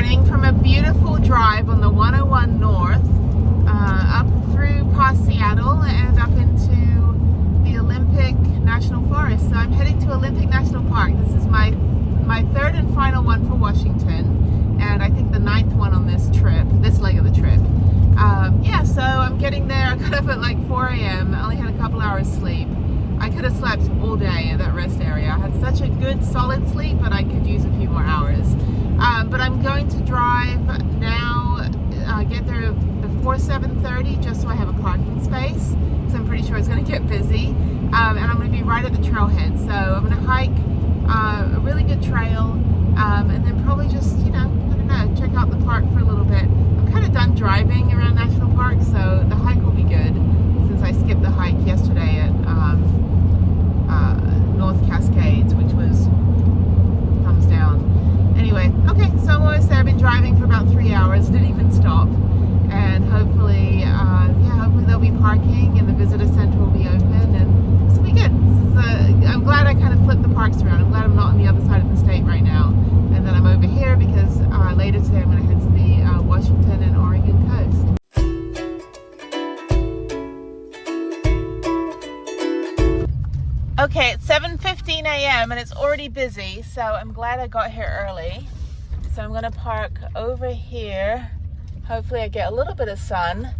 morning from a beautiful drive on the 101 North, up through past Seattle and up into the Olympic National Forest. So I'm heading to Olympic National Park. This is my third and final one for Washington, and I think the 9th one on this trip, this leg of the trip. Yeah, so I'm getting there. I got up at like 4 a.m. I only had a couple hours sleep. I could have slept all day at that rest area. I had such a good solid sleep, but I could use a few more hours. But I'm going to drive now, get there before 7:30 just so I have a parking space, because I'm pretty sure it's going to get busy. And I'm going to be right at the trailhead. So I'm going to hike a really good trail, and then probably just, I don't know, check out the park for a little bit. I'm kind of done driving around national parks, so the hike will be good, since I skipped the hike yesterday at North Cascades, which was thumbs down. Anyway, okay, so I'm almost there. I've been driving for about 3 hours, didn't even stop, and hopefully, hopefully there'll be parking and the visitor center will be open, and this will be good. I'm glad I kind of flipped the parks around. I'm glad I'm not on the other side of the state right now, and that I'm over here, because later today I'm going to head to the Washington and Oregon coast. Okay, it's 7:15 a.m. and it's already busy, so I'm glad I got here early. So I'm gonna park over here. Hopefully I get a little bit of sun.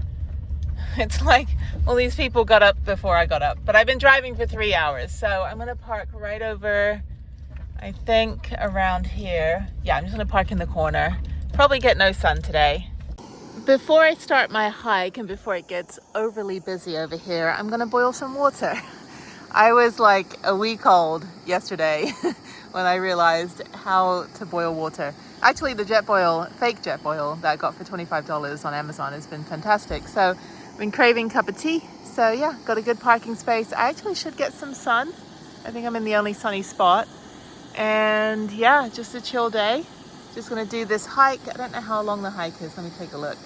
It's like all these people got up before I got up, but I've been driving for 3 hours, so I'm gonna park right over, I think around here. Yeah, I'm just gonna park in the corner. Probably get no sun today. Before I start my hike and before it gets overly busy over here, I'm gonna boil some water. I was like a week old yesterday when I realized how to boil water. Actually, the fake jet boil that I got for $25 on Amazon has been fantastic. So I've been craving a cup of tea. So yeah, got a good parking space. I actually should get some sun. I think I'm in the only sunny spot. And yeah, just a chill day. Just gonna do this hike. I don't know how long the hike is. Let me take a look.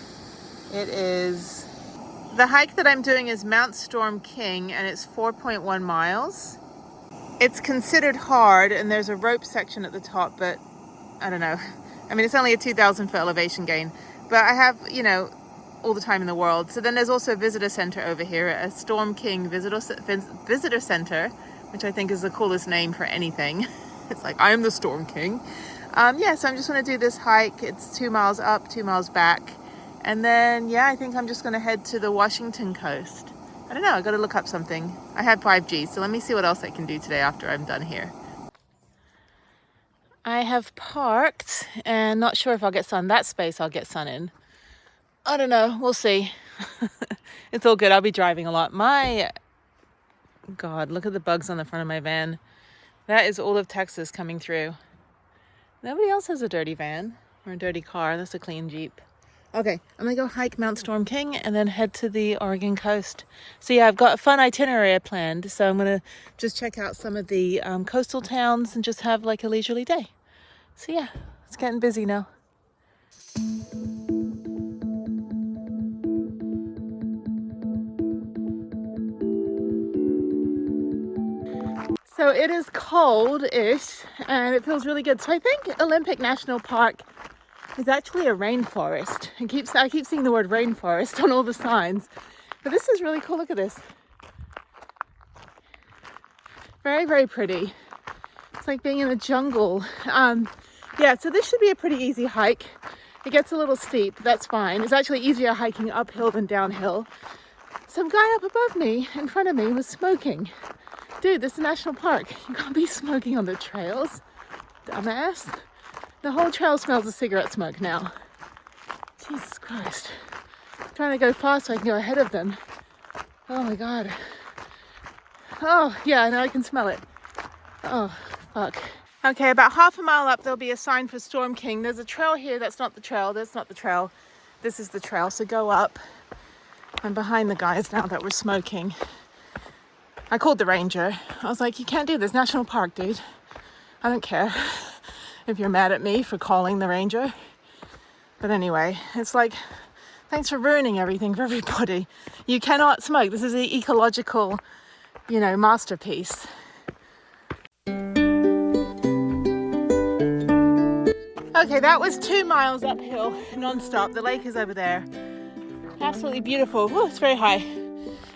The hike that I'm doing is Mount Storm King, and it's 4.1 miles. It's considered hard, and there's a rope section at the top, but I don't know. I mean, it's only a 2,000 foot elevation gain, but I have, all the time in the world. So then there's also a visitor center over here, a Storm King visitor center, which I think is the coolest name for anything. It's like, I'm the Storm King. So I'm just gonna do this hike. It's 2 miles up, 2 miles back. And then, I think I'm just going to head to the Washington coast. I don't know, I got to look up something. I have 5G, so let me see what else I can do today after I'm done here. I have parked, and not sure if I'll get sun. That space I'll get sun in. I don't know, we'll see. It's all good, I'll be driving a lot. My God, look at the bugs on the front of my van. That is all of Texas coming through. Nobody else has a dirty van or a dirty car. That's a clean Jeep. Okay, I'm gonna go hike Mount Storm King and then head to the Oregon coast. So yeah, I've got a fun itinerary planned. So I'm gonna just check out some of the coastal towns and just have like a leisurely day. So yeah, it's getting busy now. So it is cold-ish and it feels really good. So I think Olympic National Park is actually a rainforest. I keep seeing the word rainforest on all the signs, but this is really cool. Look at this. Very, very pretty. It's like being in a jungle. So this should be a pretty easy hike. It gets a little steep, but that's fine. It's actually easier hiking uphill than downhill. Some guy up above me, in front of me, was smoking. Dude, this is a national park. You can't be smoking on the trails, dumbass. The whole trail smells of cigarette smoke now. Jesus Christ. I'm trying to go fast so I can go ahead of them. Oh my God. Oh yeah, now I can smell it. Oh, fuck. Okay, about half a mile up, there'll be a sign for Storm King. There's a trail here. That's not the trail. That's not the trail. This is the trail. So go up. I'm behind the guys now that were smoking. I called the ranger. I was like, you can't do this. National park, dude. I don't care if you're mad at me for calling the ranger. But anyway, it's like, thanks for ruining everything for everybody. You cannot smoke. This is an ecological, masterpiece. Okay, that was 2 miles uphill non-stop. The lake is over there. Absolutely beautiful. Woo, it's very high.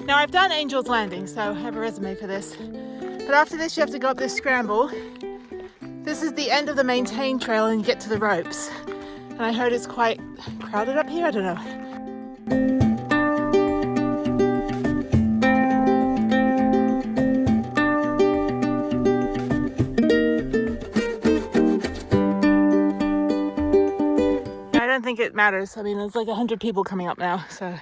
Now I've done Angel's Landing, so I have a resume for this. But after this you have to go up this scramble. This is the end of the maintain trail and you get to the ropes. And I heard it's quite crowded up here, I don't know. I don't think it matters. I mean, there's like 100 people coming up now, so.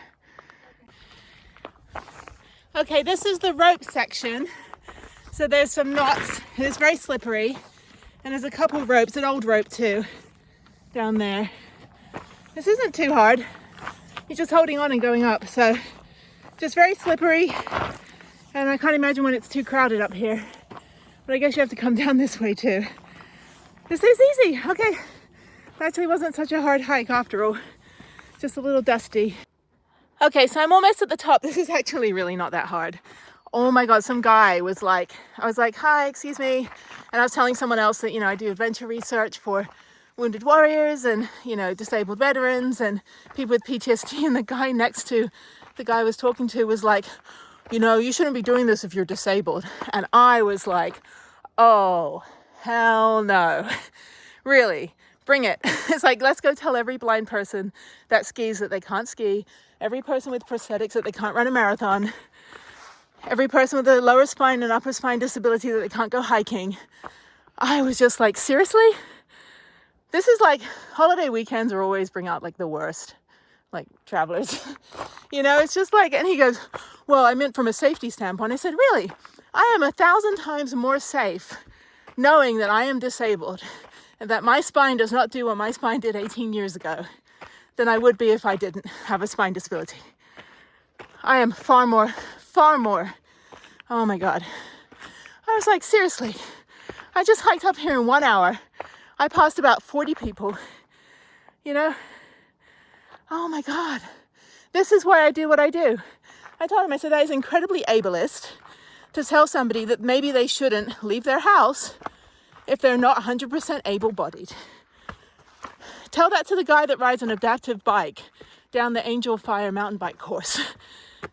Okay, this is the rope section. So there's some knots, and it's very slippery. And there's a couple of ropes, an old rope too, down there. This isn't too hard. You're just holding on and going up. So just very slippery. And I can't imagine when it's too crowded up here. But I guess you have to come down this way too. This is easy. Okay. It actually wasn't such a hard hike after all. Just a little dusty. Okay, so I'm almost at the top. This is actually really not that hard. Oh my God, some guy was like, I was like, hi, excuse me. And I was telling someone else that, you know, I do adventure research for wounded warriors and, you know, disabled veterans and people with PTSD. And the guy next to the guy I was talking to was like, you know, you shouldn't be doing this if you're disabled. And I was like, oh, hell no. Really, bring it. It's like, let's go tell every blind person that skis that they can't ski. Every person with prosthetics that they can't run a marathon. Every person with a lower spine and upper spine disability that they can't go hiking. I was just like, seriously? This is like, holiday weekends are always bring out like the worst, like travelers. You know, it's just like, and he goes, well, I meant from a safety standpoint. I said, really? I am 1,000 times more safe knowing that I am disabled and that my spine does not do what my spine did 18 years ago than I would be if I didn't have a spine disability. I am far more, oh my God. I was like, seriously, I just hiked up here in 1 hour. I passed about 40 people, you know? Oh my God, this is why I do what I do. I told him, I said, that is incredibly ableist to tell somebody that maybe they shouldn't leave their house if they're not 100% able-bodied. Tell that to the guy that rides an adaptive bike down the Angel Fire mountain bike course.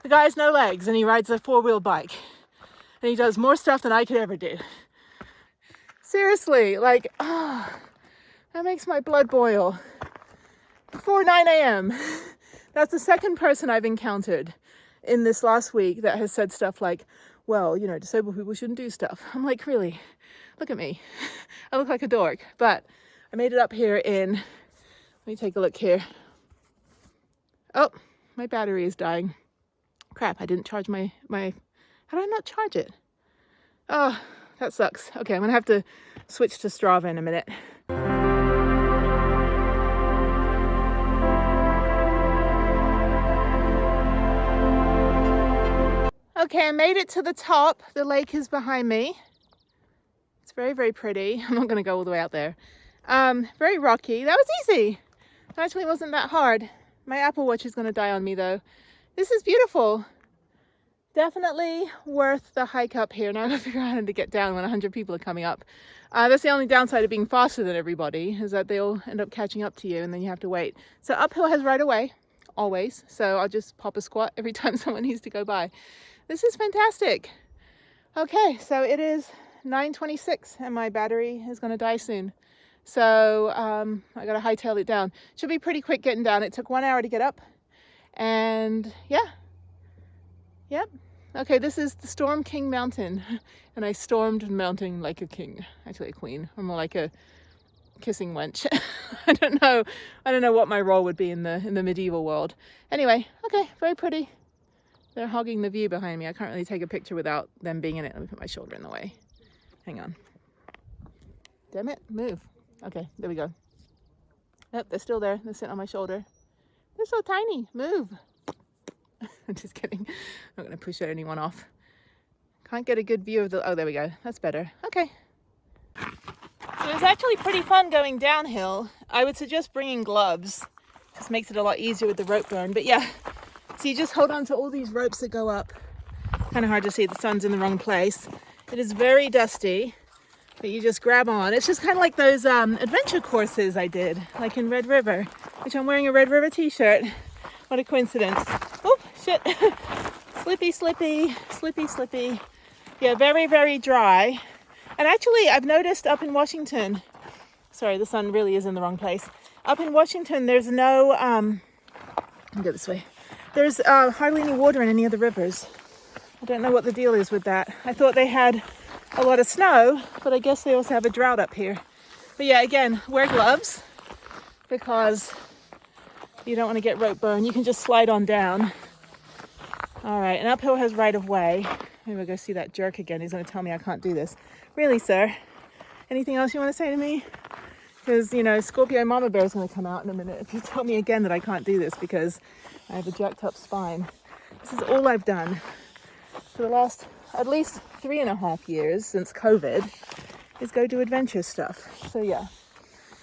The guy has no legs and he rides a 4-wheel bike. And he does more stuff than I could ever do. Seriously, like, that makes my blood boil. Before 9 a.m. That's the second person I've encountered in this last week that has said stuff like, well, you know, disabled people shouldn't do stuff. I'm like, really? Look at me. I look like a dork. But I made it up here in, let me take a look here. Oh, my battery is dying. Crap, I didn't charge my, how did I not charge it? Oh, that sucks. Okay, I'm gonna have to switch to Strava in a minute. Okay, I made it to the top. The lake is behind me. It's very, very pretty. I'm not gonna go all the way out there. Very rocky. That was easy. It actually wasn't that hard. My Apple Watch is gonna die on me though. This is beautiful. Definitely worth the hike up here. Now I gotta figure out how to get down when 100 people are coming up. That's the only downside of being faster than everybody, is that they all end up catching up to you and then you have to wait. So uphill has right away, always. So I'll just pop a squat every time someone needs to go by. This is fantastic. Okay, so it is 9:26 and my battery is gonna die soon. So I gotta hightail it down. Should be pretty quick getting down. It took 1 hour to get up. And yeah. Yep. Okay, this is the Storm King Mountain. And I stormed the mountain like a king. Actually a queen. Or more like a kissing wench. I don't know what my role would be in the medieval world. Anyway, okay, very pretty. They're hogging the view behind me. I can't really take a picture without them being in it. Let me put my shoulder in the way. Hang on. Damn it, move. Okay, there we go. Yep, they're still there. They're sitting on my shoulder. They're so tiny. Move. I'm just kidding. I'm not going to push anyone off. Can't get a good view of the... Oh, there we go. That's better. Okay. So it's actually pretty fun going downhill. I would suggest bringing gloves. Just makes it a lot easier with the rope burn. But yeah, so you just hold on to all these ropes that go up. Kind of hard to see. The sun's in the wrong place. It is very dusty. that you just grab on. It's just kind of like those adventure courses I did, like in Red River, which I'm wearing a Red River t-shirt. What a coincidence. Oh, shit. Slippy, slippy, slippy, slippy. Yeah, very, very dry. And actually, I've noticed up in Washington, sorry, the sun really is in the wrong place. Up in Washington, there's no, I'll go this way. There's hardly any water in any of the rivers. I don't know what the deal is with that. I thought they had a lot of snow, but I guess they also have a drought up here. But yeah, again, wear gloves because you don't want to get rope burn. You can just slide on down. All right, and uphill has right of way. Maybe we'll go see that jerk again. He's going to tell me I can't do this. Really, sir? Anything else you want to say to me? Because, you know, Scorpio Mama Bear is going to come out in a minute if you tell me again that I can't do this because I have a jacked up spine. This is all I've done for the last at least 3.5 years since COVID is go do adventure stuff. So yeah,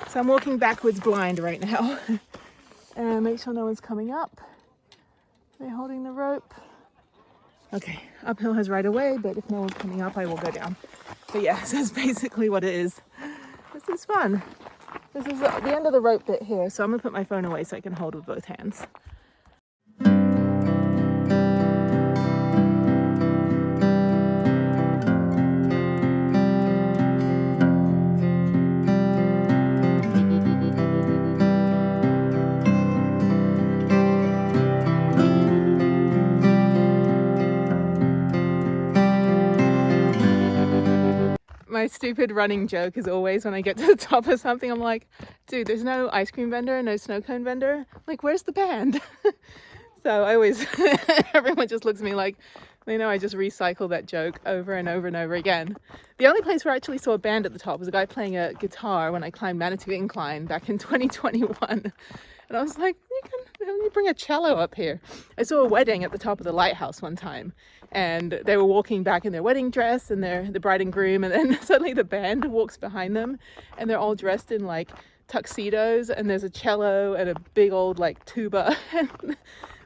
so I'm walking backwards blind right now. And make sure no one's coming up. They're holding the rope. Okay, uphill has right away, but if no one's coming up, I will go down. But yeah, so that's basically what it is. This is fun. This is the end of the rope bit here, so I'm gonna put my phone away so I can hold with both hands. My stupid running joke is always when I get to the top of something, I'm like, dude, there's no ice cream vendor, no snow cone vendor. Like, where's the band? So I always, everyone just looks at me like, they know I just recycle that joke over and over and over again. The only place where I actually saw a band at the top was a guy playing a guitar when I climbed Manitou Incline back in 2021. And I was like, you bring a cello up here. I saw a wedding at the top of the lighthouse one time, and they were walking back in their wedding dress and the bride and groom, and then suddenly the band walks behind them and they're all dressed in like tuxedos, and there's a cello and a big old like tuba. And the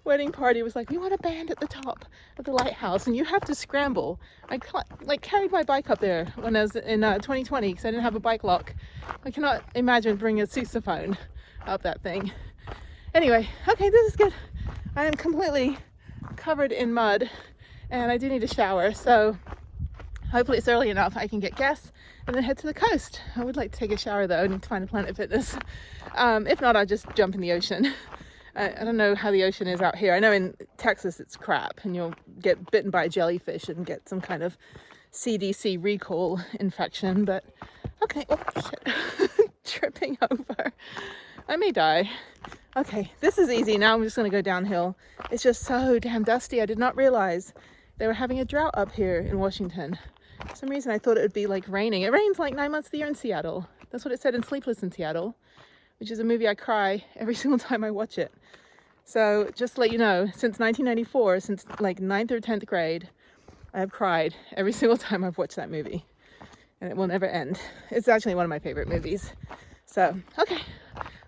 wedding party was like, we want a band at the top of the lighthouse, and you have to scramble. I like carried my bike up there when I was in 2020 because I didn't have a bike lock. I cannot imagine bringing a sousaphone up that thing. Anyway, okay, this is good. I am completely covered in mud and I do need a shower, so hopefully it's early enough I can get gas and then head to the coast. I would like to take a shower though. I need to find a Planet Fitness. If not, I'll just jump in the ocean. I don't know how the ocean is out here. I know in Texas it's crap and you'll get bitten by a jellyfish and get some kind of CDC recall infection, but okay. Oh shit. Tripping over. I may die. Okay, this is easy. Now I'm just going to go downhill. It's just so damn dusty. I did not realize they were having a drought up here in Washington. For some reason I thought it would be like raining. It rains like 9 months of the year in Seattle. That's what it said in Sleepless in Seattle, which is a movie I cry every single time I watch it. So just to let you know, since 1994, since like 9th or 10th grade, I have cried every single time I've watched that movie. And it will never end. It's actually one of my favorite movies. So, okay.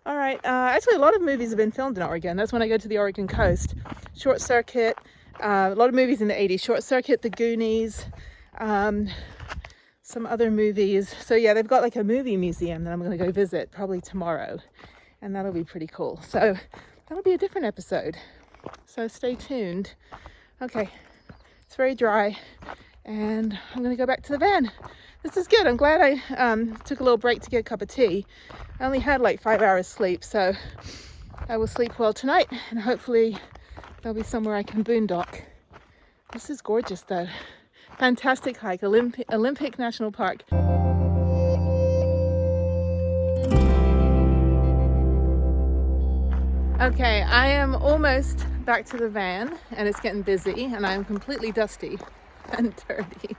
All right, actually a lot of movies have been filmed in Oregon. That's when I go to the Oregon coast. Short Circuit, a lot of movies in the 80s. Short Circuit, The Goonies, some other movies. So yeah, they've got like a movie museum that I'm gonna go visit probably tomorrow. And that'll be pretty cool. So that'll be a different episode. So stay tuned. Okay, it's very dry and I'm gonna go back to the van. This is good. I'm glad I took a little break to get a cup of tea. I only had like 5 hours sleep, so I will sleep well tonight and hopefully there'll be somewhere I can boondock. This is gorgeous though. Fantastic hike, Olympic National Park. Okay, I am almost back to the van and it's getting busy and I'm completely dusty and dirty.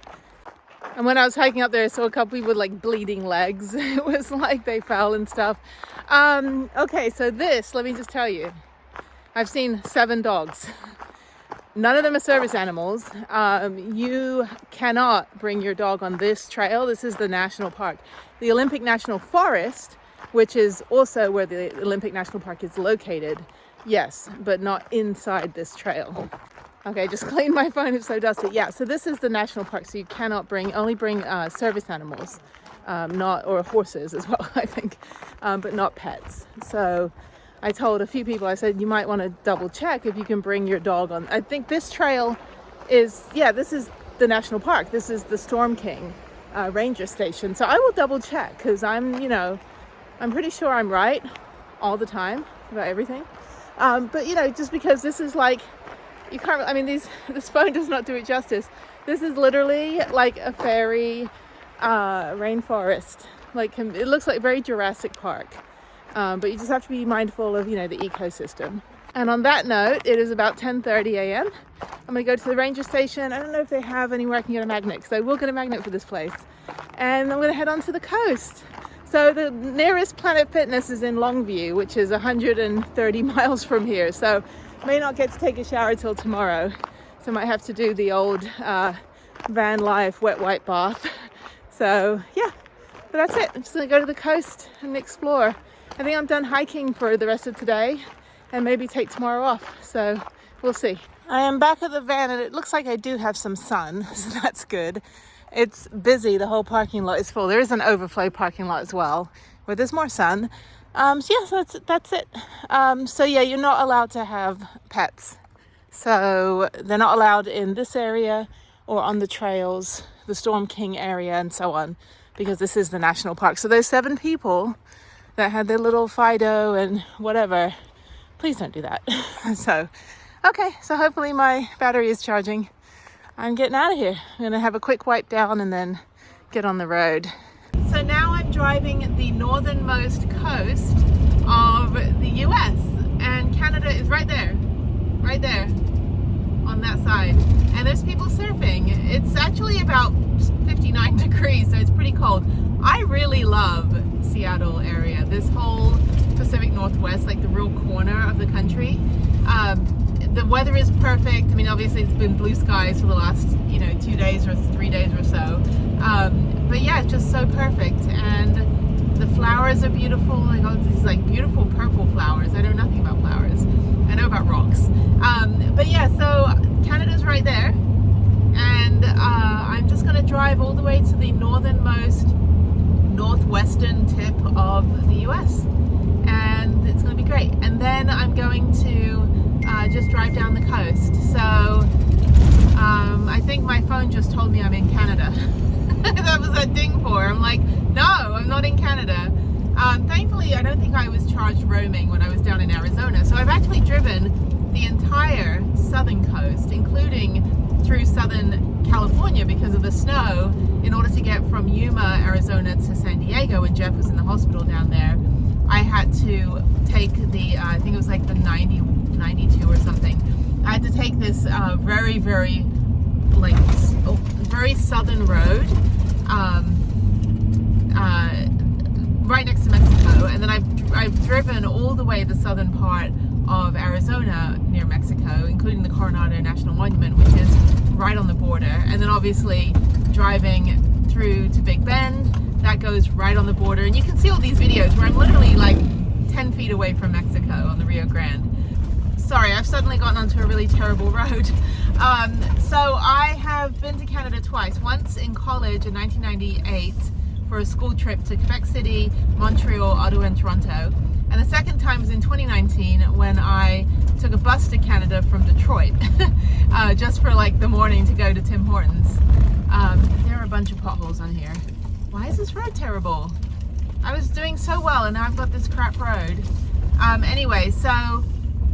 And when I was hiking up there, I saw a couple people with like bleeding legs. It was like they fell and stuff. Okay, so this, let me just tell you, I've seen 7 dogs. None of them are service animals. You cannot bring your dog on this trail. This is the national park. The Olympic National Forest, which is also where the Olympic National Park is located, yes, but not inside this trail. Okay, just clean my phone, it's so dusty. Yeah, so this is the national park, so you cannot only bring service animals or horses as well, I think, but not pets. So I told a few people, I said, you might want to double check if you can bring your dog on. I think this trail is, this is the national park. This is the Storm King ranger station. So I will double check, because I'm pretty sure I'm right all the time about everything. But just because this is like, you can't, I mean, this phone does not do it justice. This is literally like a fairy rainforest. Like, it looks like very Jurassic Park. But you just have to be mindful of, the ecosystem. And on that note, it is about 10:30 a.m. I'm going to go to the ranger station. I don't know if they have anywhere I can get a magnet, because I will get a magnet for this place. And I'm going to head on to the coast. So the nearest Planet Fitness is in Longview, which is 130 miles from here. So may not get to take a shower till tomorrow. So I might have to do the old Vanlife wet wipe bath. So yeah, but that's it. I'm just going to go to the coast and explore. I think I'm done hiking for the rest of today, and maybe take tomorrow off. So we'll see. I am back at the van, and it looks like I do have some sun, so that's good. It's busy. The whole parking lot is full. There is an overflow parking lot as well, where there's more sun. So that's it. So yeah, you're not allowed to have pets. So they're not allowed in this area or on the trails, the Storm King area, and so on, because this is the national park. So those 7 people that had their little Fido and whatever, please don't do that. So, okay, so hopefully my battery is charging. I'm getting out of here. I'm gonna have a quick wipe down and then get on the road. So now I'm driving the northernmost coast of the US, and Canada is right there on that side. And there's people surfing. It's actually about 59 degrees, so it's pretty cold. I really love Seattle area, this whole Pacific Northwest, like the real corner of the country. The weather is perfect. I mean, obviously it's been blue skies for the last 2 days or 3 days or so, but yeah, it's just so perfect. And the flowers are beautiful, like all these like beautiful purple flowers. I know nothing about flowers, I know about rocks. But yeah, so Canada's right there, and I'm just gonna drive all the way to the northernmost northwestern tip of the US, and it's going to be great. And then I'm going to just drive down the coast. So I think my phone just told me I'm in Canada. That was that ding for. I'm like, no, I'm not in Canada. Thankfully, I don't think I was charged roaming when I was down in Arizona. So I've actually driven the entire southern coast, including through southern California because of the snow, in order to get from Yuma, Arizona to San Diego. When Jeff was in the hospital down there, I had to take the, I think it was like the 92 or something. I had to take this very, very, like, very southern road right next to Mexico. And then I've driven all the way the southern part of Arizona near Mexico, including the Coronado National Monument, which is right on the border. And then obviously driving through to Big Bend, that goes right on the border. And you can see all these videos where I'm literally like 10 feet away from Mexico on the Rio Grande. Sorry, I've suddenly gotten onto a really terrible road. So I have been to Canada twice. Once in college in 1998 for a school trip to Quebec City, Montreal, Ottawa, and Toronto. And the second time was in 2019 when I took a bus to Canada from Detroit, just for like the morning to go to Tim Hortons. There are a bunch of potholes on here. Why is this road terrible? I was doing so well and now I've got this crap road. Anyway, so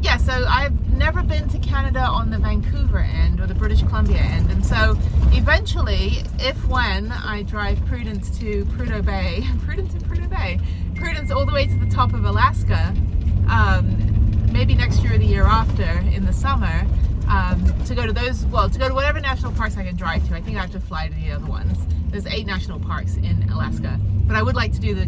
yeah, so I've never been to Canada on the Vancouver end or the British Columbia end. And so eventually, when I drive Prudence to Prudhoe Bay, Prudence all the way to the top of Alaska, maybe next year or the year after in the summer, to go to those, well, to go to whatever national parks I can drive to. I think I have to fly to the other ones. There's 8 national parks in Alaska, but I would like to do the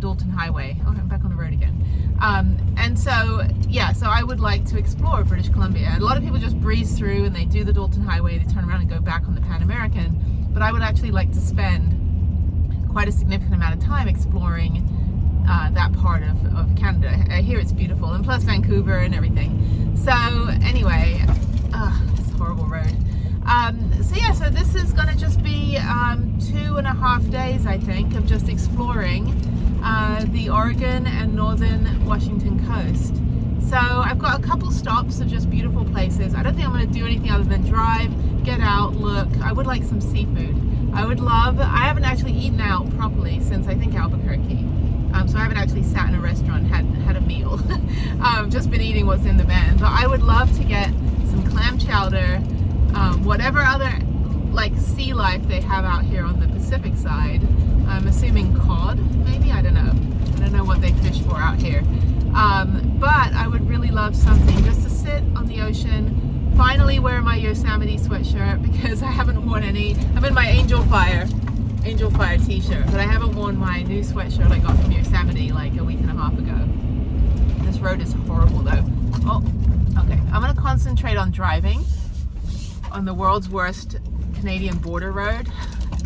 Dalton Highway. Oh, I'm back on the road again. And so, yeah, so I would like to explore British Columbia. A lot of people just breeze through and they do the Dalton Highway, they turn around and go back on the Pan American, but I would actually like to spend quite a significant amount of time exploring that part of Canada. I hear it's beautiful, and plus Vancouver and everything. So anyway, this horrible road. So yeah, so this is gonna just be 2.5 days, I think, of just exploring the Oregon and northern Washington coast. So I've got a couple stops of just beautiful places. I don't think I'm gonna do anything other than drive, get out, look. I would like some seafood. I haven't actually eaten out properly since I think Albuquerque. So I haven't actually sat in a restaurant, had a meal. Just been eating what's in the van. But I would love to get some clam chowder, whatever other like sea life they have out here on the Pacific side. I'm assuming cod, maybe, I don't know. I don't know what they fish for out here. But I would really love something just to sit on the ocean, finally wear my Yosemite sweatshirt because I haven't worn any. I'm in my Angel Fire t-shirt, but I haven't worn my new sweatshirt I got from Yosemite like a week and a half ago. This road is horrible though. Oh, okay. I'm gonna concentrate on driving on the world's worst Canadian border road.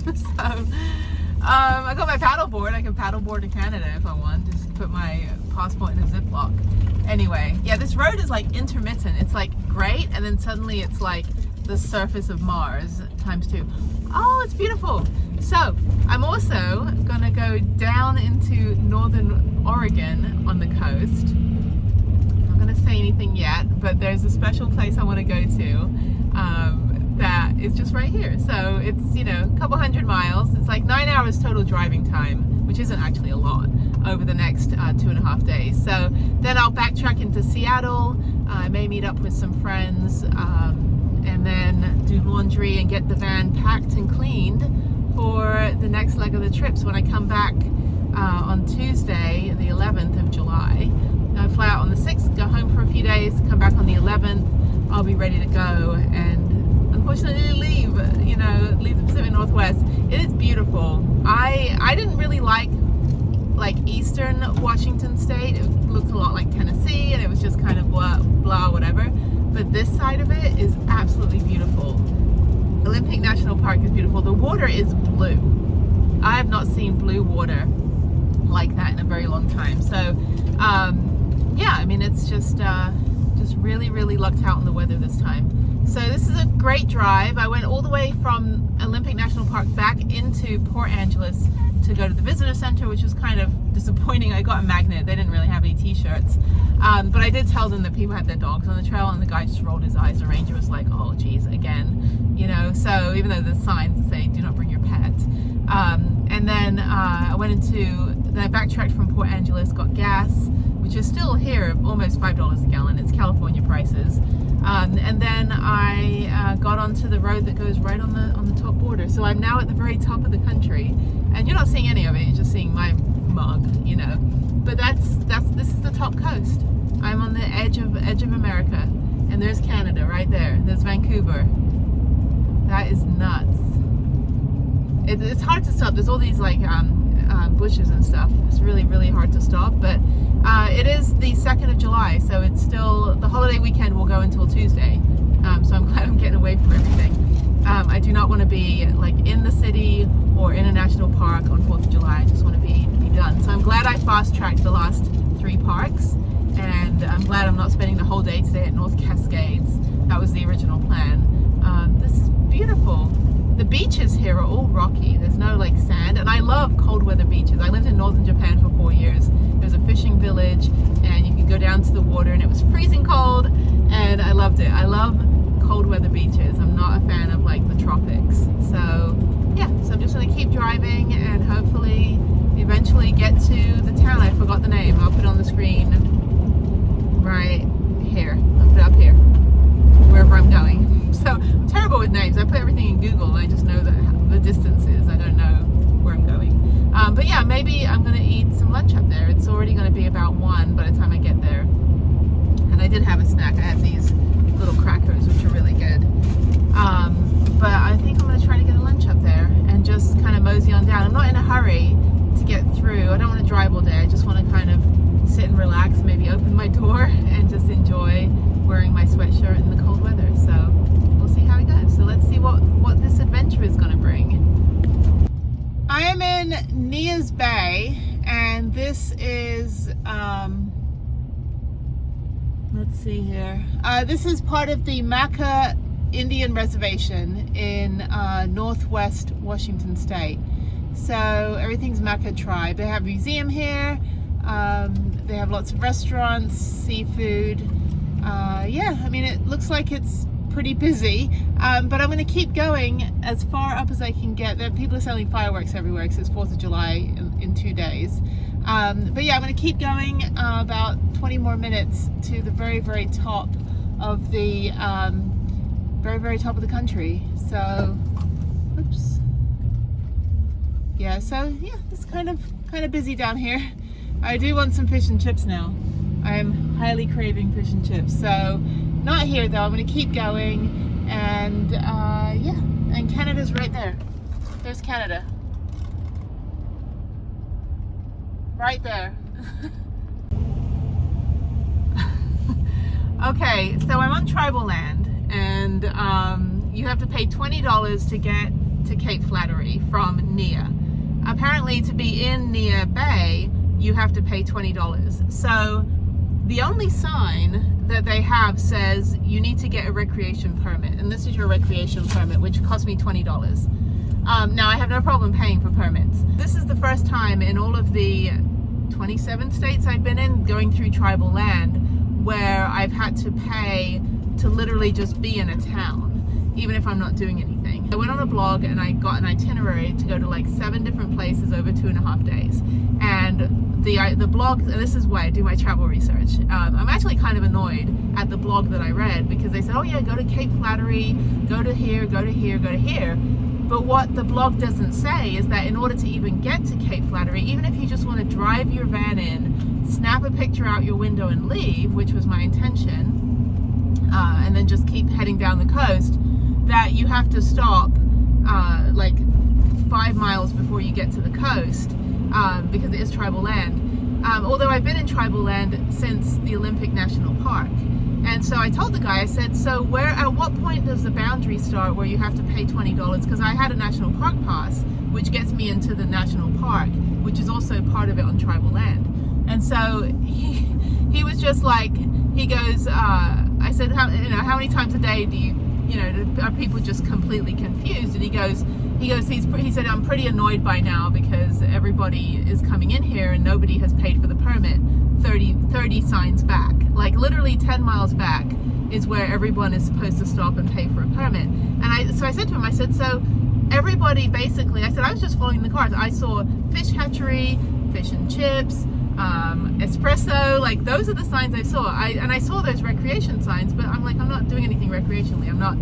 So I got my paddleboard. I can paddleboard to Canada if I want. Just put my passport in a Ziploc. Anyway, yeah, this road is like intermittent. It's like great, and then suddenly it's like the surface of Mars times 2. Oh, it's beautiful. So I'm also gonna go down into northern Oregon on the coast. I'm not gonna say anything yet, but there's a special place I want to go to that is just right here. So it's, you know, a couple hundred miles. It's like 9 hours total driving time, which isn't actually a lot, over the next 2.5 days. So then I'll backtrack into Seattle. I may meet up with some friends, and then do laundry and get the van packed and cleaned for the next leg of the trip. So when I come back on Tuesday, the 11th of July, I fly out on the 6th, go home for a few days, come back on the 11th, I'll be ready to go and unfortunately leave the Pacific Northwest. It is beautiful. I didn't really like eastern Washington state. It looked a lot like Tennessee, and it was just kind of blah whatever. But this side of it is absolutely beautiful. Olympic National Park is beautiful. The water is blue. I have not seen blue water like that in a very long time. So yeah, I mean, it's just really lucked out in the weather this time. So this is a great drive. I went all the way from Olympic National Park back into Port Angeles to go to the visitor center, which was kind of disappointing. I got a magnet. They didn't really have any t-shirts, but I did tell them that people had their dogs on the trail, and the guy just rolled his eyes. The ranger was like, oh geez, again, you know. So even though there's signs that say do not bring your pet, and then then I backtracked from Port Angeles, got gas, which is still here almost $5 a gallon. It's California prices. And then I got onto the road that goes right on the top border. So I'm now at the very top of the country, and you're not seeing any of it. You're just seeing my mug, you know. But this is the top coast. I'm on the edge of America, and there's Canada right there. There's Vancouver. That is nuts. It's hard to stop. There's all these like bushes and stuff. It's really hard to stop, but it is the 2nd of July, so it's still, the holiday weekend will go until Tuesday, so I'm glad I'm getting away from everything. I do not want to be like in the city or in a national park on 4th of July. I just want to be done. So I'm glad I fast-tracked the last 3 parks, and I'm glad I'm not spending the whole day today at North Cascades. That was the original plan. This is beautiful. The beaches here are all rocky. There's no like sand, and I love cold weather beaches. I lived in northern Japan for 4 years. There was a fishing village, and you could go down to the water, and it was freezing cold, and I loved it. I love cold weather beaches. I'm not a fan of like the tropics. So yeah, so I'm just gonna keep driving and hopefully eventually get to the town. I forgot the name. I'll put it on the screen right here. I'll put it up here, wherever I'm going. So I'm terrible with names. I put everything in Google, and I just know the distances. I don't know where I'm going. But yeah, maybe I'm gonna eat some lunch up there. It's already gonna be about 1 by the time I get there. And I did have a snack. I had these little crackers, which are really good. But I think I'm gonna try to get a lunch up there and just kind of mosey on down. I'm not in a hurry to get through. I don't want to drive all day. I just want to kind of sit and relax, maybe open my door and just enjoy wearing my sweatshirt in the cold weather. So we'll see how it goes. So let's see what this adventure is going to bring. I am in Neas Bay, and this is let's see here. This is part of the Maca Indian reservation in northwest Washington state. So everything's Mecca tribe. They have a museum here. They have lots of restaurants, seafood. Yeah, I mean, it looks like it's pretty busy, but I'm going to keep going as far up as I can get. There, people are selling fireworks everywhere because it's 4th of July in 2 days. But yeah, I'm going to keep going about 20 more minutes to the very, very top of the very top of the country. So, oops. Yeah, so yeah, it's kind of busy down here. I do want some fish and chips now. I am highly craving fish and chips. So, not here though. I'm going to keep going, and yeah, and Canada's right there. There's Canada. Right there. Okay, so I'm on tribal land, and you have to pay $20 to get to Cape Flattery from Nia. Apparently, to be in Nia Bay, you have to pay $20. So the only sign that they have says you need to get a recreation permit, and this is your recreation permit, which cost me $20. Now I have no problem paying for permits. This is the first time in all of the 27 states I've been in going through tribal land where I've had to pay to literally just be in a town, even if I'm not doing anything. I went on a blog and I got an itinerary to go to like 7 different places over 2.5 days. And the blog, and this is why I do my travel research, I'm actually kind of annoyed at the blog that I read, because they said, oh yeah, go to Cape Flattery, go to here, go to here, go to here. But what the blog doesn't say is that in order to even get to Cape Flattery, even if you just want to drive your van in, snap a picture out your window and leave, which was my intention, and then just keep heading down the coast, that you have to stop like 5 miles before you get to the coast, because it is tribal land. Although I've been in tribal land since the Olympic National Park. And so I told the guy, I said, so at what point does the boundary start where you have to pay $20? Because I had a national park pass, which gets me into the national park, which is also part of it on tribal land. And so he was just like, he goes, I said, how many times a day do are people just completely confused? And he said, I'm pretty annoyed by now because everybody is coming in here and nobody has paid for the permit 30 signs back. Like literally 10 miles back is where everyone is supposed to stop and pay for a permit. And so I said to him, I said, so everybody basically, I said, I was just following the cars. I saw fish hatchery, fish and chips, espresso, like those are the signs I saw. And I saw those recreation signs, but I'm like, I'm not doing anything recreationally. I'm not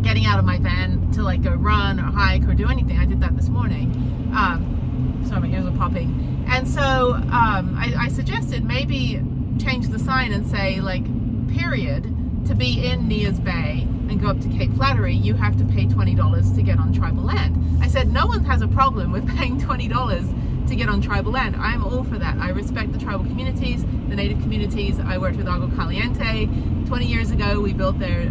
getting out of my van to like go run or hike or do anything. I did that this morning. Sorry, my ears are popping. And so I suggested maybe change the sign and say like, period, to be in Nia's Bay and go up to Cape Flattery, you have to pay $20 to get on tribal land. I said, no one has a problem with paying $20 to get on tribal land. I'm all for that. I respect the tribal communities, the native communities. I worked with Agua Caliente 20 years ago. We built their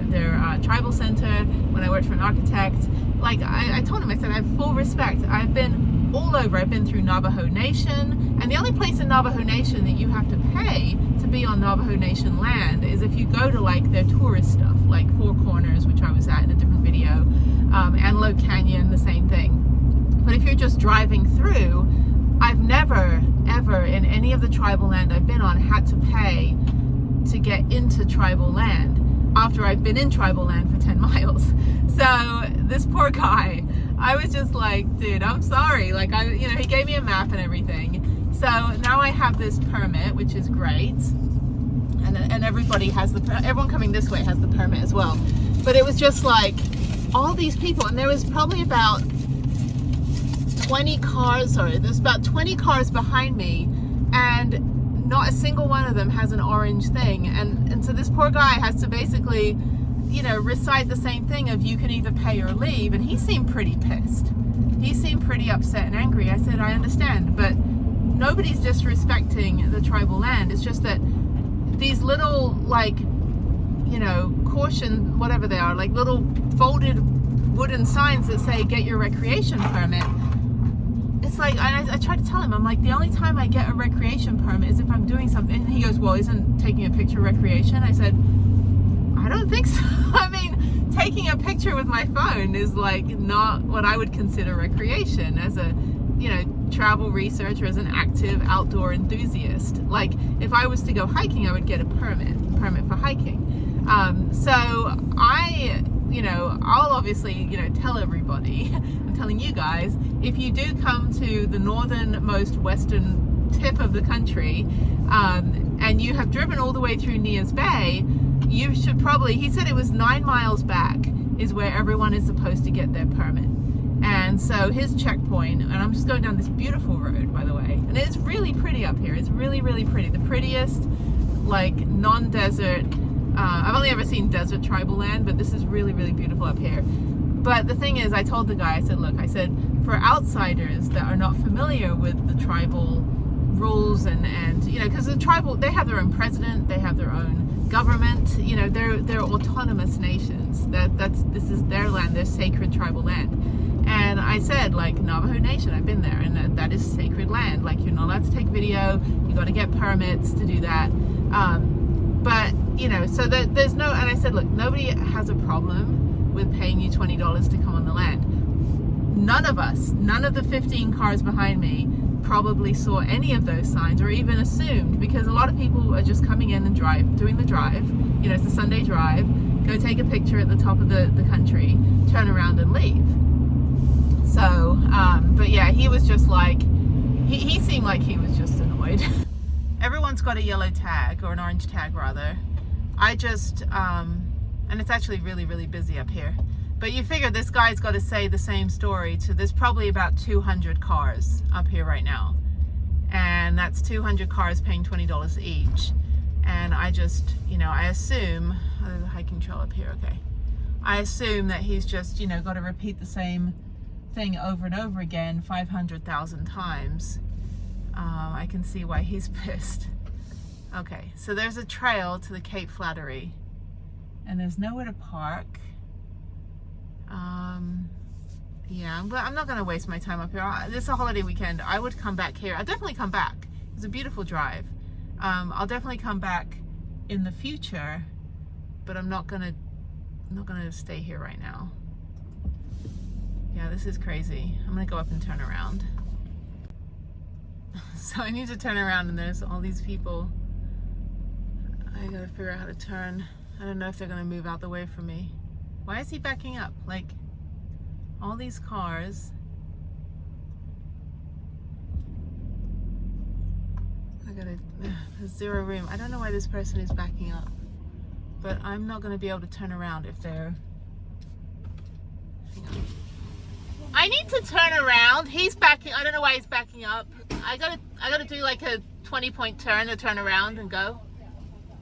tribal center when I worked for an architect. Like I told him, I said, I have full respect. I've been all over. I've been through Navajo Nation, and the only place in Navajo Nation that you have to pay to be on Navajo Nation land is if you go to like their tourist stuff, like Four Corners, which I was at in a different video, Antelope Canyon, the same thing. But if you're just driving through, I've never, ever in any of the tribal land I've been on had to pay to get into tribal land after I've been in tribal land for 10 miles. So this poor guy, I was just like, dude, I'm sorry. Like, he gave me a map and everything. So now I have this permit, which is great. And everybody has everyone coming this way has the permit as well. But it was just like all these people, and there was probably about 20 cars, there's about 20 cars behind me, and not a single one of them has an orange thing. And so this poor guy has to basically, recite the same thing of you can either pay or leave. And he seemed pretty pissed. He seemed pretty upset and angry. I said, I understand, but nobody's disrespecting the tribal land. It's just that these little, like, caution, whatever they are, like little folded wooden signs that say get your recreation permit. It's like, I tried to tell him, I'm like, the only time I get a recreation permit is if I'm doing something. And he goes, well, isn't taking a picture recreation? I said, I don't think so. I mean, taking a picture with my phone is like not what I would consider recreation as a, you know, travel researcher, as an active outdoor enthusiast. Like if I was to go hiking, I would get a permit for hiking. So I, you know, I'll obviously, you know, tell everybody, I'm telling you guys, if you do come to the northernmost western tip of the country, and you have driven all the way through Nears Bay, you should probably, he said it was 9 miles back is where everyone is supposed to get their permit. And so his checkpoint, and I'm just going down this beautiful road, by the way, and it's really pretty up here. It's really, really pretty. The prettiest, like, non-desert, I've only ever seen desert tribal land, but this is really, really beautiful up here. But the thing is, I told the guy, I said, look, I said, for outsiders that are not familiar with the tribal rules and you know, because the tribal, they have their own president, they have their own government, you know, they're autonomous nations. This is their land, their sacred tribal land. And I said, like, Navajo Nation, I've been there, and that is sacred land. Like, you're not allowed to take video, you got to get permits to do that. But, you know, so there's no, and I said, look, nobody has a problem with paying you $20 to come on the land. None of us, none of the 15 cars behind me probably saw any of those signs or even assumed, because a lot of people are just coming in and doing the drive, you know, it's a Sunday drive, go take a picture at the top of the country, turn around and leave. So, but yeah, he was just like, he seemed like he was just annoyed. Everyone's got a yellow tag, or an orange tag rather. I just, and it's actually really, really busy up here. But you figure this guy's got to say the same story to, there's probably about 200 cars up here right now. And that's 200 cars paying $20 each. And I just, you know, I assume, oh, there's a hiking trail up here, okay. I assume that he's just, you know, got to repeat the same thing over and over again 500,000 times. I can see why he's pissed. Okay, so there's a trail to the Cape Flattery. And there's nowhere to park. Yeah, but I'm not going to waste my time up here. This is a holiday weekend. I would come back here. I'll definitely come back. It's a beautiful drive. I'll definitely come back in the future, but I'm not gonna stay here right now. Yeah, this is crazy. I'm gonna go up and turn around. So I need to turn around, and there's all these people. I gotta figure out how to turn. I don't know if they're gonna move out the way from me. Why is he backing up? Like, all these cars. There's zero room. I don't know why this person is backing up, but I'm not going to be able to turn around if they're... Hang on. I need to turn around. He's backing. I don't know why he's backing up. I gotta do like a 20-point turn to turn around and go.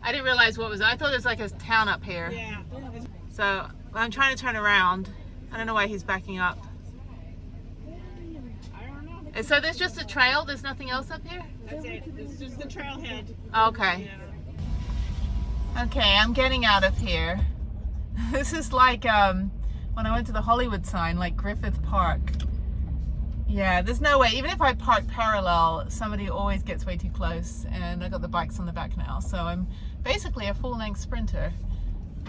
I didn't realize what was. I thought there's like a town up here. Yeah. So I'm trying to turn around. I don't know why he's backing up. So there's just a trail? There's nothing else up here? That's it. It's just the trailhead. Okay. Yeah. Okay, I'm getting out of here. This is like when I went to the Hollywood sign, like Griffith Park. Yeah, there's no way. Even if I park parallel, somebody always gets way too close. And I got the bikes on the back now. So I'm basically a full-length sprinter.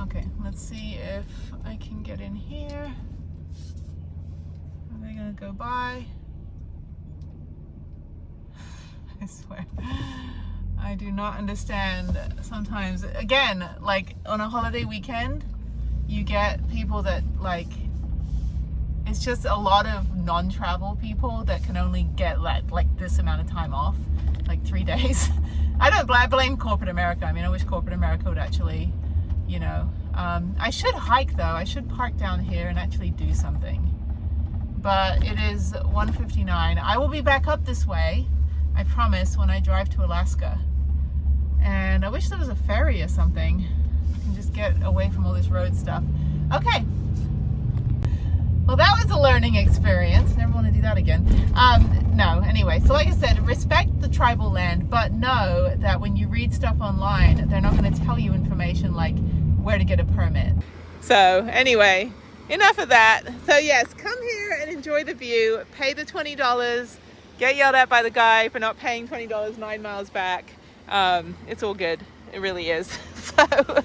Okay, let's see if I can get in here. Are they gonna go by? I swear, I do not understand sometimes. Again, like on a holiday weekend, you get people that like, it's just a lot of non-travel people that can only get like this amount of time off, like 3 days. I blame corporate America. I mean, I wish corporate America would actually, you know, I should hike though. I should park down here and actually do something. But it is 1:59. I will be back up this way, I promise, when I drive to Alaska. And I wish there was a ferry or something. I can just get away from all this road stuff. Okay. Well, that was a learning experience. Never want to do that again. No, anyway, so like I said, respect the tribal land, but know that when you read stuff online, they're not going to tell you information like where to get a permit. So anyway, enough of that. So yes, come here and enjoy the view. Pay the $20. Get yelled at by the guy for not paying $20 9 miles back. It's all good. It really is. So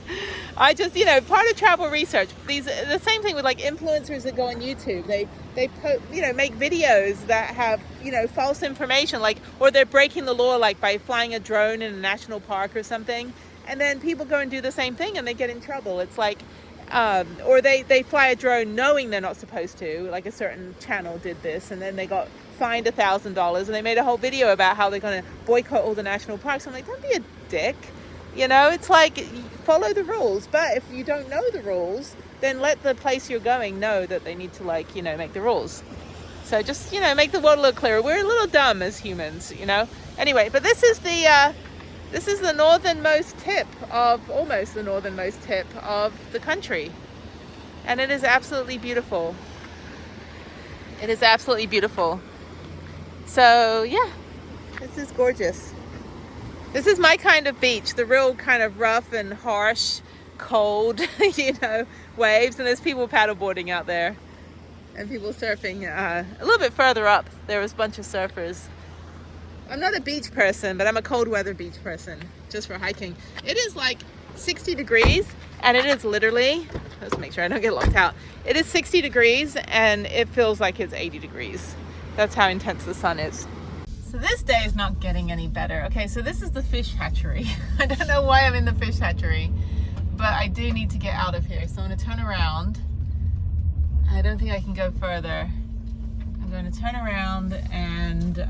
I just, you know, part of travel research, the same thing with like influencers that go on YouTube. They put, you know, make videos that have, you know, false information, like, or they're breaking the law, like by flying a drone in a national park or something. And then people go and do the same thing and they get in trouble. It's like, or they fly a drone knowing they're not supposed to, like a certain channel did this, and then they got fined $1,000, and they made a whole video about how they're going to boycott all the national parks. I'm like, don't be a dick. You know, it's like, follow the rules. But if you don't know the rules, then let the place you're going know that they need to, like, you know, make the rules. So just, you know, make the world a little clearer. We're a little dumb as humans, you know. Anyway, but this is the northernmost tip of, almost the northernmost tip of the country. And it is absolutely beautiful. It is absolutely beautiful. So yeah, this is gorgeous. This is my kind of beach, the real kind of rough and harsh, cold, you know, waves. And there's people paddleboarding out there and people surfing. A little bit further up, there was a bunch of surfers. I'm not a beach person, but I'm a cold weather beach person, just for hiking. It is like 60 degrees, and it is literally, let's make sure I don't get locked out. It is 60 degrees, and it feels like it's 80 degrees. That's how intense the sun is. So this day is not getting any better. Okay, so this is the fish hatchery. I don't know why I'm in the fish hatchery, but I do need to get out of here. So I'm gonna turn around. I don't think I can go further. I'm going to turn around and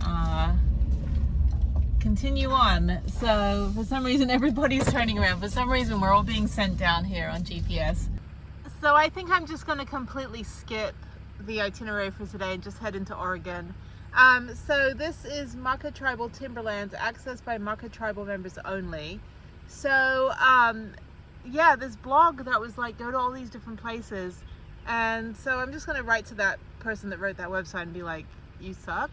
continue on. So for some reason everybody's turning around. For some reason we're all being sent down here on GPS. So I think I'm just going to completely skip the itinerary for today and just head into Oregon. So this is Makah Tribal Timberlands, accessed by Makah Tribal members only. So yeah, this blog that was like, go to all these different places. And so I'm just going to write to that person that wrote that website and be like, you suck.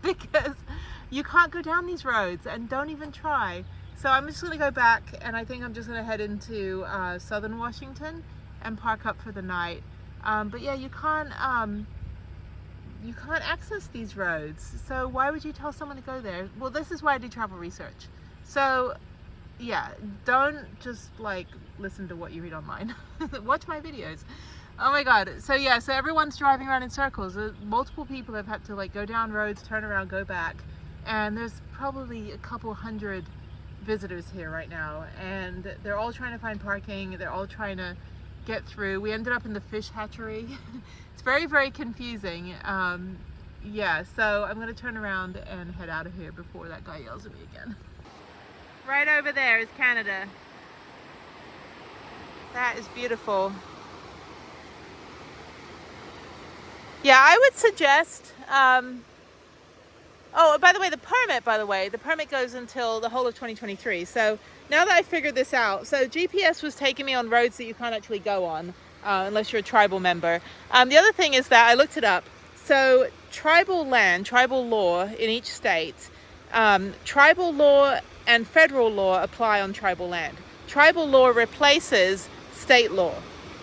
Because you can't go down these roads, and don't even try. So I'm just going to go back, and I think I'm just going to head into southern Washington and park up for the night. But yeah, you can't access these roads. So why would you tell someone to go there? Well, this is why I do travel research. So yeah, don't just like listen to what you read online. Watch my videos. Oh my god. So yeah, so everyone's driving around in circles. Multiple people have had to like go down roads, turn around, go back, and there's probably a couple hundred visitors here right now, and they're all trying to find parking. They're all trying to get through. We ended up in the fish hatchery. It's very, very confusing. Yeah, so I'm gonna turn around and head out of here before that guy yells at me again. Right over there is Canada. That is beautiful. Yeah, I would suggest, oh, by the way, the permit goes until the whole of 2023. So now that I figured this out, so GPS was taking me on roads that you can't actually go on unless you're a tribal member. The other thing is that I looked it up. So tribal land, tribal law in each state, tribal law and federal law apply on tribal land. Tribal law replaces state law.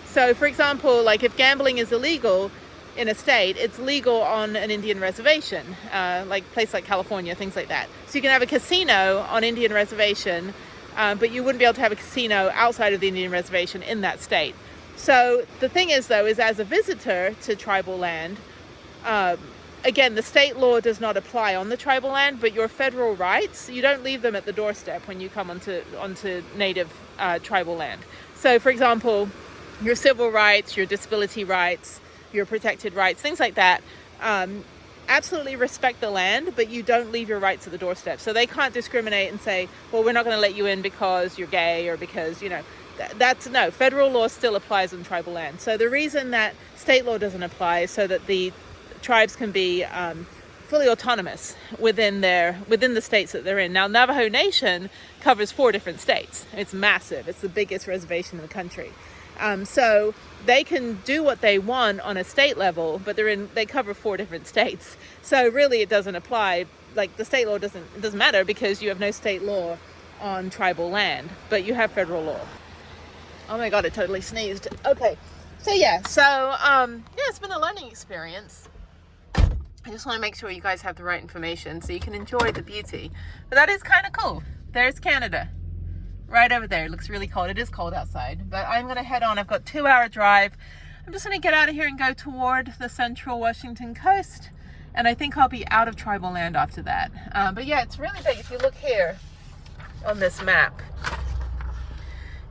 So for example, like if gambling is illegal in a state, it's legal on an Indian reservation, like place like California, things like that. So you can have a casino on Indian reservation, but you wouldn't be able to have a casino outside of the Indian reservation in that state. So the thing is though, is as a visitor to tribal land, again, the state law does not apply on the tribal land, but your federal rights, you don't leave them at the doorstep when you come onto native tribal land. So for example, your civil rights, your disability rights, your protected rights, things like that, absolutely respect the land, but you don't leave your rights at the doorstep. So they can't discriminate and say, well, we're not going to let you in because you're gay or because, you know, no, federal law still applies on tribal land. So the reason that state law doesn't apply is so that the tribes can be fully autonomous within the states that they're in. Now, Navajo Nation covers 4 different states. It's massive. It's the biggest reservation in the country. So they can do what they want on a state level, but they cover 4 different states. So really it doesn't apply, like the state law it doesn't matter because you have no state law on tribal land, but you have federal law. Oh my god, I totally sneezed. Okay. So yeah, it's been a learning experience. I just want to make sure you guys have the right information so you can enjoy the beauty. But that is kind of cool. There's Canada. right over there. It looks really cold. It is cold outside, but I'm gonna head on. I've got 2-hour drive. I'm just gonna get out of here and go toward the central Washington coast, and I think I'll be out of tribal land after that. But yeah, it's really big. If you look here on this map,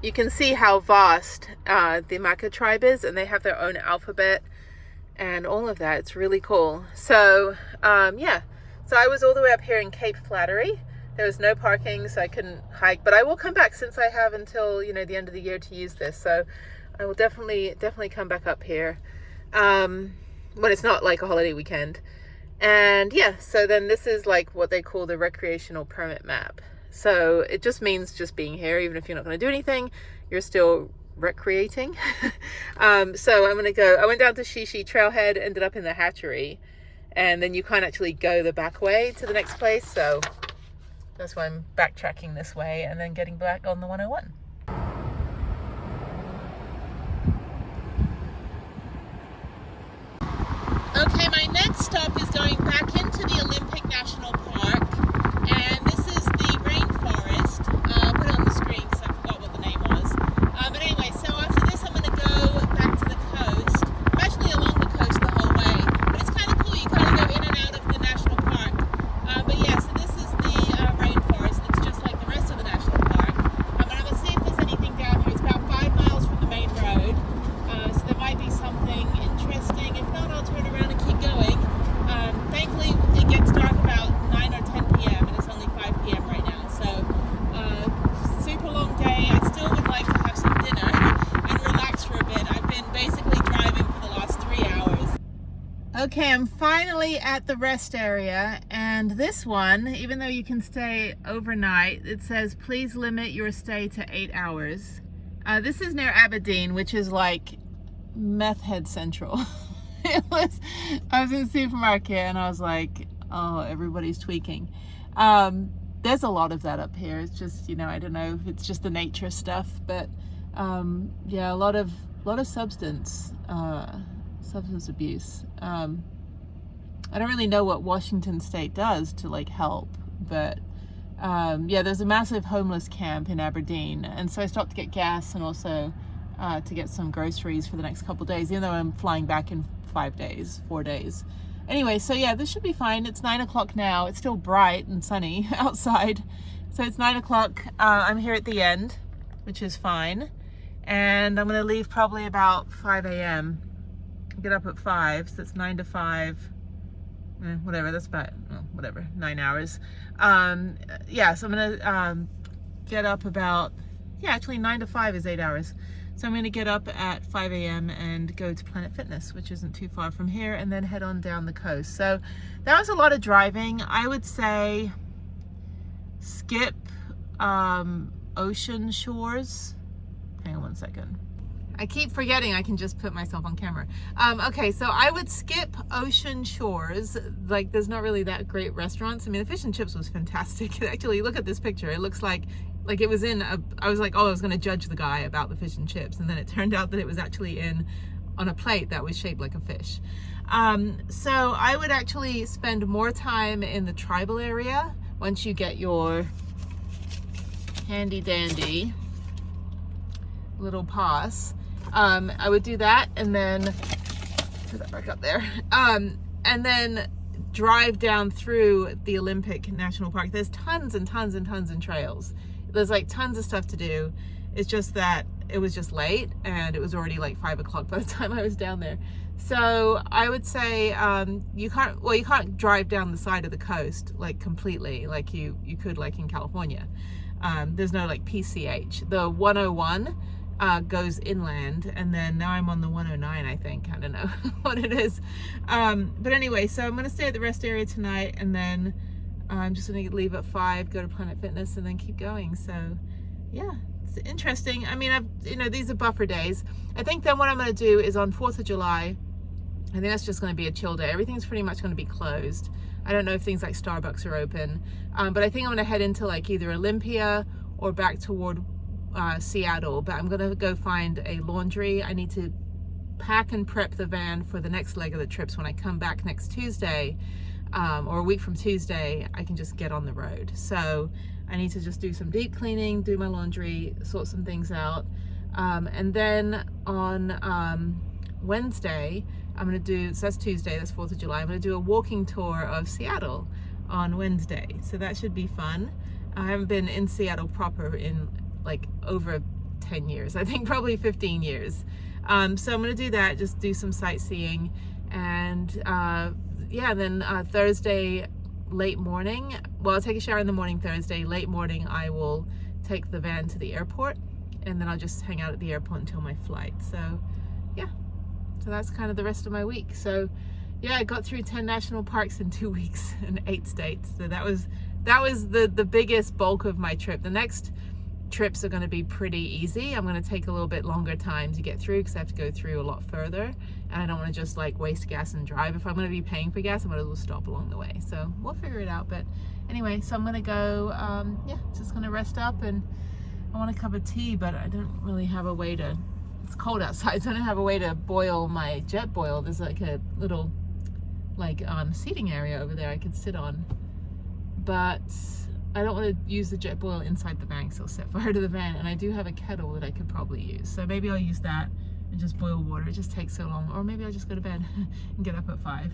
you can see how vast the Maka tribe is, and they have their own alphabet and all of that. It's really cool. So yeah, so I was all the way up here in Cape Flattery. There was no parking, so I couldn't hike, but I will come back since I have until, you know, the end of the year to use this. So I will definitely come back up here when it's not like a holiday weekend. And yeah, so then this is like what they call the recreational permit map. So it just means just being here, even if you're not going to do anything, you're still recreating. So I'm going to go, I went down to Shishi Trailhead, ended up in the hatchery, and then you can't actually go the back way to the next place. So that's why I'm backtracking this way and then getting back on the 101. Okay, my next stop is going back into the Olympic National Park, and this is the rainforest. I'll put it on the screen because I forgot what the name was. But anyway, so after this I'm going to go back to the coast. I'm actually along the coast the whole way, but it's kind of cool. You kind of go in and out of the national park. But yeah, so this is the rainforest. It's just like the rest of the national park. And I'm going to see if there's anything down here. It's about 5 miles from the main road, so there might be something interesting. If not, I'll turn around and keep going. Thankfully, it gets dark about 9 or 10 p.m. and it's only 5 p.m. right now. So, super long day. I still would like to have some dinner and relax for a bit. I've been basically driving for the last 3 hours. Okay, I'm finally at the rest area, and this one, even though you can stay overnight, it says please limit your stay to 8 hours. This is near Aberdeen, which is like meth head central. I was in the supermarket and I was like, oh, everybody's tweaking. There's a lot of that up here. It's just, you know, I don't know if it's just the nature stuff, but yeah, a lot of substance abuse. I don't really know what Washington State does to like help, but yeah, there's a massive homeless camp in Aberdeen, and so I stopped to get gas and also to get some groceries for the next couple days, even though I'm flying back in 4 days. Anyway, so yeah, this should be fine. It's 9 o'clock now. It's still bright and sunny outside. So it's 9 o'clock. I'm here at the end, which is fine. And I'm gonna leave probably about 5 a.m. Get up at 5, so it's 9 to 5. Whatever, that's about, whatever, 9 hours. Yeah, so I'm gonna get up about, yeah, actually 9 to 5 is 8 hours. So I'm going to get up at 5 a.m. and go to Planet Fitness, which isn't too far from here, and then head on down the coast. So that was a lot of driving. I would say skip ocean shores. Hang on one second. I keep forgetting I can just put myself on camera. Okay, so I would skip ocean shores. Like, there's not really that great restaurants. I mean, the fish and chips was fantastic. Actually, look at this picture. It looks like it was in a, I was like, oh, I was going to judge the guy about the fish and chips, and then it turned out that it was actually on a plate that was shaped like a fish. So I would actually spend more time in the tribal area once you get your handy dandy little pass. I would do that, and then put that back up there, and then drive down through the Olympic National Park. There's tons and tons and tons of trails. There's like tons of stuff to do. It's just that it was just late and it was already like 5 o'clock by the time I was down there. So I would say you can't drive down the side of the coast like completely like you could like in California. There's no like PCH. The 101 goes inland, and then now I'm on the 109, I think. I don't know what it is. But anyway, so I'm gonna stay at the rest area tonight, and then I'm just gonna leave at 5, go to Planet Fitness, and then keep going. So yeah, it's interesting. I mean, these are buffer days. I think then what I'm gonna do is on 4th of July, I think that's just gonna be a chill day. Everything's pretty much gonna be closed. I don't know if things like Starbucks are open, but I think I'm gonna head into like either Olympia or back toward Seattle. But I'm gonna go find a laundry. I need to pack and prep the van for the next leg of the trips when I come back next Tuesday. or a week from Tuesday, I can just get on the road. So I need to just do some deep cleaning, do my laundry, sort some things out. And then on Wednesday, I'm gonna do, so that's Tuesday, that's 4th of July, I'm gonna do a walking tour of Seattle on Wednesday. So that should be fun. I haven't been in Seattle proper in like over 10 years, I think probably 15 years. So I'm gonna do that, just do some sightseeing. And yeah, then Thursday late morning, well, I'll take a shower in the morning Thursday, late morning I will take the van to the airport, and then I'll just hang out at the airport until my flight. So yeah, so that's kind of the rest of my week. So yeah, I got through 10 national parks in 2 weeks in 8 states. So that was the biggest bulk of my trip. The next trips are going to be pretty easy. I'm going to take a little bit longer time to get through because I have to go through a lot further, and I don't want to just like waste gas and drive. If I'm going to be paying for gas, I might as well stop along the way. So we'll figure it out. But anyway, so I'm going to go, yeah, just going to rest up, and I want a cup of tea, but I don't really have a way to, it's cold outside, so I don't have a way to boil my jet boil. There's like a little like seating area over there I could sit on, but I don't want to use the jet boil inside the van, so I'll set fire to the van. And I do have a kettle that I could probably use, so maybe I'll use that and just boil water. It just takes so long. Or maybe I'll just go to bed and get up at 5.